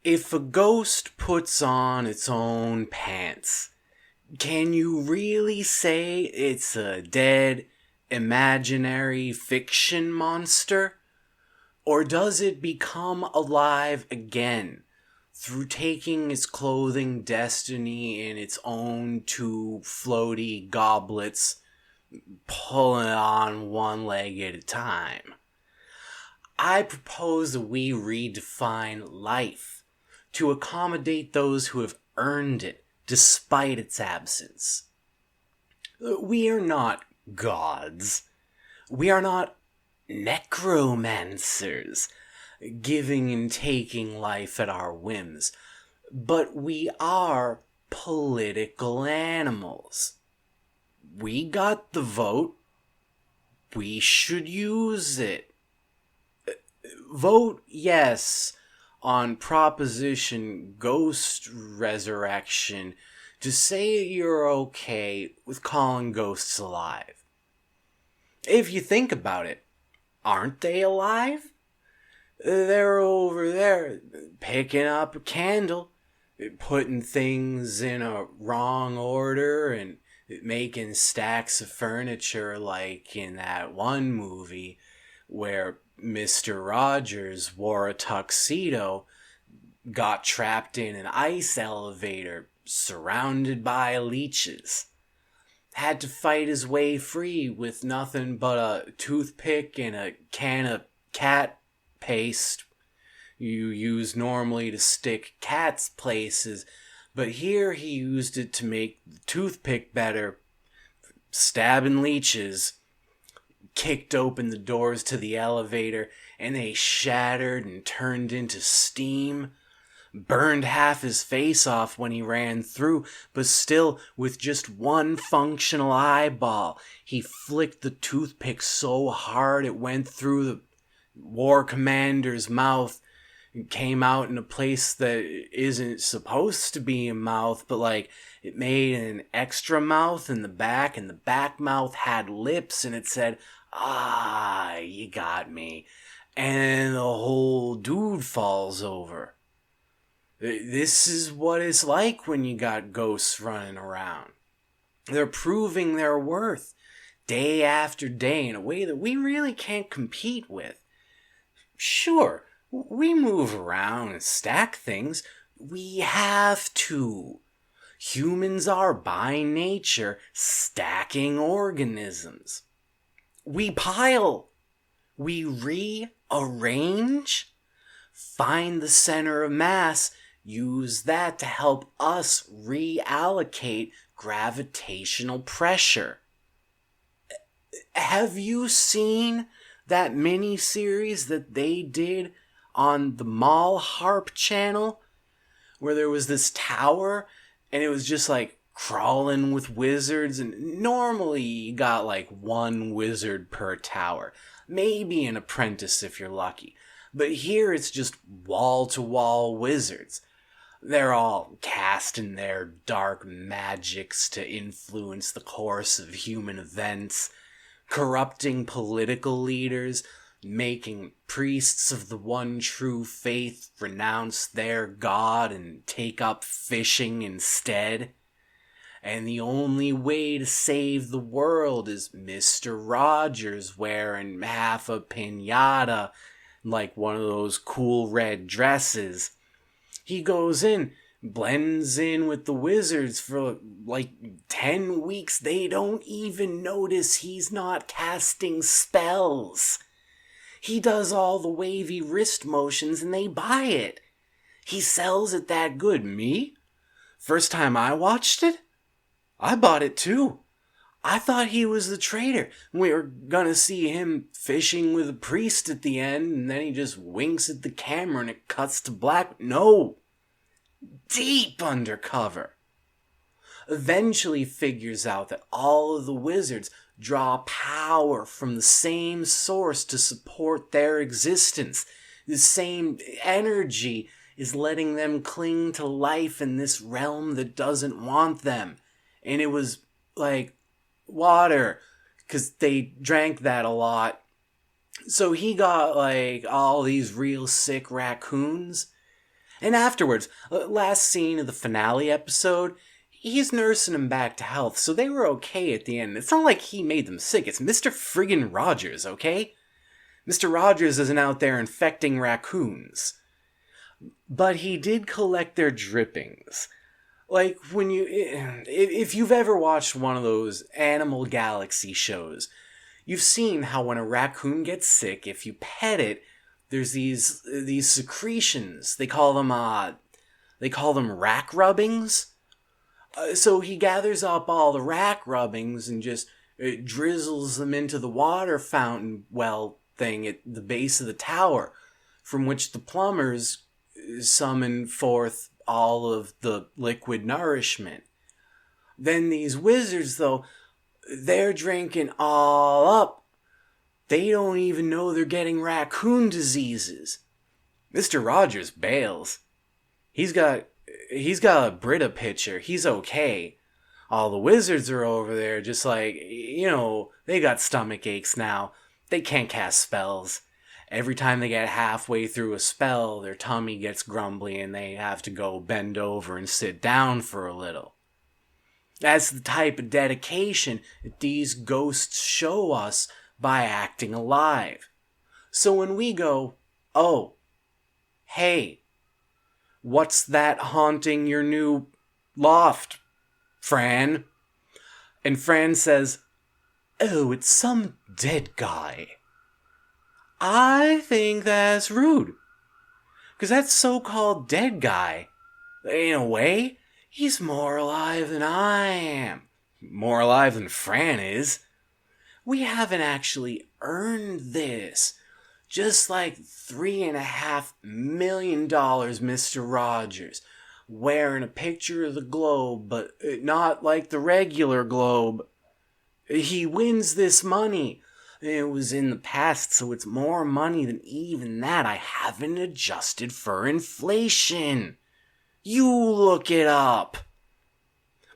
If a ghost puts on its own pants, can you really say it's a dead, imaginary fiction monster? Or does it become alive again through taking its clothing destiny in its own two floaty goblets, pulling it on one leg at a time? I propose that we redefine life to accommodate those who have earned it despite its absence. We are not gods. We are not necromancers, giving and taking life at our whims. But we are political animals. We got the vote. We should use it. Vote yes on Proposition Ghost Resurrection to say you're okay with calling ghosts alive. If you think about it, aren't they alive? They're over there picking up a candle, putting things in a wrong order, and making stacks of furniture like in that one movie where Mr. Rogers wore a tuxedo, got trapped in an ice elevator surrounded by leeches. Had to fight his way free with nothing but a toothpick and a can of cat paste you use normally to stick cats places, but here he used it to make the toothpick better, stabbing leeches. Kicked open the doors to the elevator, and they shattered and turned into steam. Burned half his face off when he ran through, but still, with just one functional eyeball, he flicked the toothpick so hard it went through the war commander's mouth and came out in a place that isn't supposed to be a mouth, but like it made an extra mouth in the back, and the back mouth had lips, and it said, "Ah, you got me." And the whole dude falls over. This is what it's like when you got ghosts running around. They're proving their worth day after day in a way that we really can't compete with. Sure, we move around and stack things. We have to. Humans are by nature stacking organisms. We pile. We rearrange. Find the center of mass. Use that to help us reallocate gravitational pressure. Have you seen that mini-series that they did on the Mall Harp channel? Where there was this tower, and it was just like crawling with wizards, and normally you got like one wizard per tower. Maybe an apprentice if you're lucky. But here it's just wall-to-wall wizards. They're all casting their dark magics to influence the course of human events, corrupting political leaders, making priests of the one true faith renounce their god and take up fishing instead. And the only way to save the world is Mr. Rogers wearing half a piñata, like one of those cool red dresses. He goes in, blends in with the wizards for like 10 weeks. They don't even notice he's not casting spells. He does all the wavy wrist motions and they buy it. He sells it that good. Me? First time I watched it, I bought it too. I thought he was the traitor. We were gonna see him fishing with a priest at the end, and then he just winks at the camera and it cuts to black. No. Deep undercover. Eventually figures out that all of the wizards draw power from the same source to support their existence. The same energy is letting them cling to life in this realm that doesn't want them. And it was like water, because they drank that a lot. So he got like all these real sick raccoons, And afterwards, last scene of the finale episode, he's nursing him back to health, so they were okay at the end. It's not like he made them sick, it's Mr. Friggin' Rogers, okay? Mr. Rogers isn't out there infecting raccoons. But he did collect their drippings. Like, if you've ever watched one of those Animal Galaxy shows, you've seen how when a raccoon gets sick, if you pet it, there's these secretions. They call them rack rubbings. So he gathers up all the rack rubbings and just drizzles them into the water fountain well thing at the base of the tower, from which the plumbers summon forth all of the liquid nourishment. Then these wizards, though, they're drinking all up. They don't even know they're getting raccoon diseases. Mr. Rogers bails. He's got a Brita pitcher. He's okay. All the wizards are over there just like, they got stomach aches now. They can't cast spells. Every time they get halfway through a spell, their tummy gets grumbly and they have to go bend over and sit down for a little. That's the type of dedication that these ghosts show us by acting alive. So when we go, oh, hey, what's that haunting your new loft, Fran? And Fran says, oh, it's some dead guy. I think that's rude. Because that so-called dead guy, in a way, he's more alive than I am. More alive than Fran is. We haven't actually earned this. Just like $3.5 million, Mr. Rogers. Wearing a picture of the globe, but not like the regular globe. He wins this money. It was in the past, so it's more money than even that. I haven't adjusted for inflation. You look it up.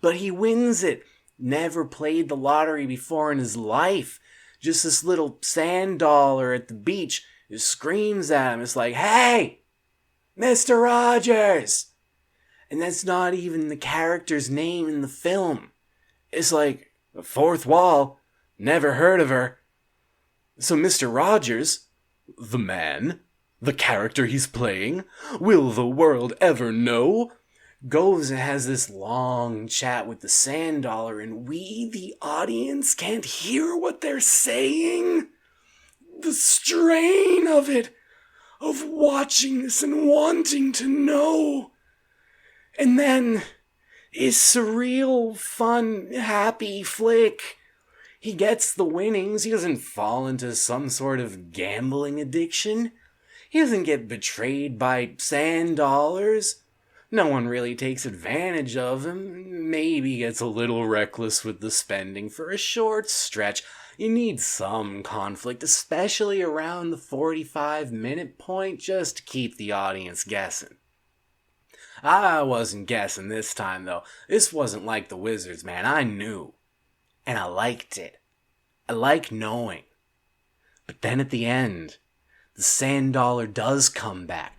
But he wins it. Never played the lottery before in his life. Just this little sand dollar at the beach just screams at him. It's like, hey, Mr. Rogers. And that's not even the character's name in the film. It's like, the fourth wall, never heard of her. So Mr. Rogers, the man, the character he's playing, will the world ever know, goes and has this long chat with the sand dollar, and we, the audience, can't hear what they're saying. The strain of it, of watching this and wanting to know. And then, it's surreal, fun, happy flick. He gets the winnings. He doesn't fall into some sort of gambling addiction. He doesn't get betrayed by sand dollars. No one really takes advantage of him. Maybe gets a little reckless with the spending for a short stretch. You need some conflict, especially around the 45-minute point, just to keep the audience guessing. I wasn't guessing this time, though. This wasn't like the Wizards, man. I knew. And I liked it. I like knowing. But then at the end, the sand dollar does come back.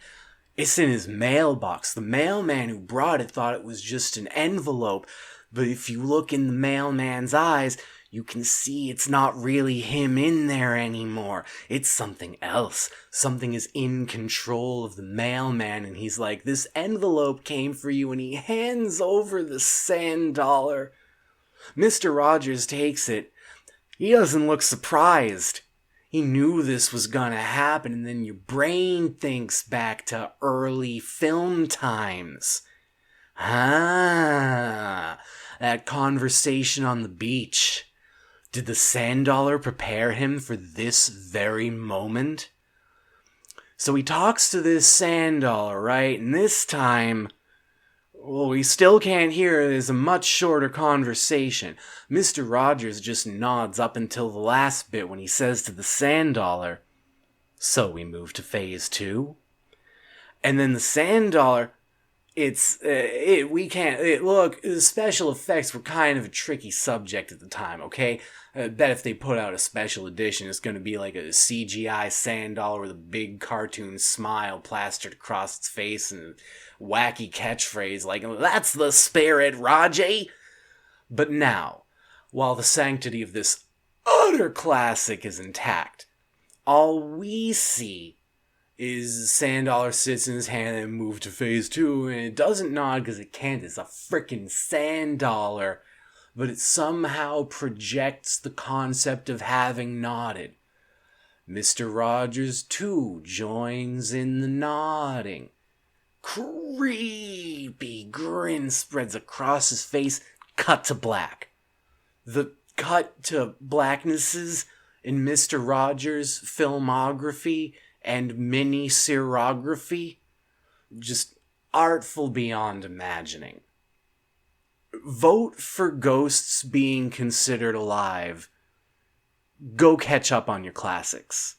It's in his mailbox. The mailman who brought it thought it was just an envelope. But if you look in the mailman's eyes, you can see it's not really him in there anymore. It's something else. Something is in control of the mailman, and he's like, this envelope came for you, and he hands over the sand dollar. Mr. Rogers takes it. He doesn't look surprised. He knew this was gonna happen, and then your brain thinks back to early film times. That conversation on the beach. Did the sand dollar prepare him for this very moment? So he talks to this sand dollar, right? And this time, well, we still can't hear it. It's a much shorter conversation. Mr. Rogers just nods up until the last bit when he says to the sand dollar, so we move to phase 2. And then the sand dollar, We can't look. The special effects were kind of a tricky subject at the time. Okay, I bet if they put out a special edition, it's going to be like a CGI sand dollar with a big cartoon smile plastered across its face and a wacky catchphrase like "That's the spirit, Raji." But now, while the sanctity of this utter classic is intact, all we see is Sand Dollar sits in his hand and move to phase 2, and it doesn't nod because it can't. It's a frickin' Sand Dollar. But it somehow projects the concept of having nodded. Mr. Rogers, too, joins in the nodding. Creepy grin spreads across his face. Cut to black. The cut to blacknesses in Mr. Rogers' filmography and mini-serography, just artful beyond imagining. Vote for ghosts being considered alive. Go catch up on your classics.